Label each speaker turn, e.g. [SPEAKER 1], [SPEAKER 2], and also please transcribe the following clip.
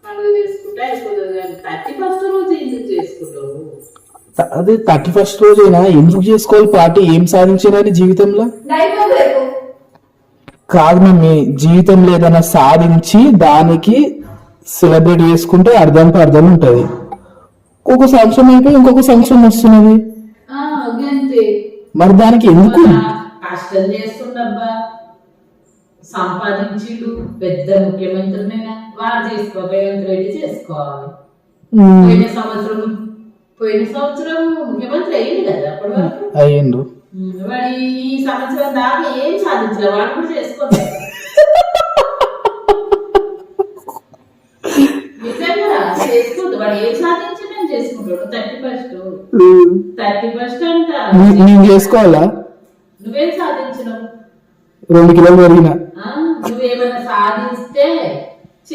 [SPEAKER 1] పండుగ చేసుకుంటే అయిపోతుంది కానీ 31st రోజు ఎందుకు చేసుకుంటావు?
[SPEAKER 2] అది 31st రోజైనా ఎందుకు చేసుకోవాలి పార్టీ? ఏం సాధించారని జీవితంలో? కాదు మమ్మీ, జీవితంలో ఏదైనా సాధించి దానికి సెలబ్రేట్ చేసుకుంటే అర్థంతో అర్థం ఉంటది. ఒక్కొక్క సంవత్సరం అయిపోయి ఇంకొక సంవత్సరం వస్తున్నది, మరి దానికి ఎందుకు?
[SPEAKER 1] కష్టం చేస్తుండబ్బా, సంపాదించిండు, పెద్ద ముఖ్యమంత్రినైనా వాడు రేవంత్ రెడ్డి చేసుకోవాలి. పోయిన సంవత్సరం ముఖ్యమంత్రి అయ్యింది కదా, అప్పటి వరకు
[SPEAKER 2] అయ్యిండు.
[SPEAKER 1] వాడు ఈ సంవత్సరం దాకా ఏం సాధించలేదు, వాడు కూడా చేసుకోలేదు. నిజంగా చేసుకుంటూ వాడు ఏం సాధించి నేను చేసుకుంటాడు. 31st అంట
[SPEAKER 2] నేను చేసుకోవాలా?
[SPEAKER 1] నువ్వేం సాధించినావు?
[SPEAKER 2] 2 కిలోలు పెరిగిన.
[SPEAKER 1] నువ్వేమైనా సాధిస్తే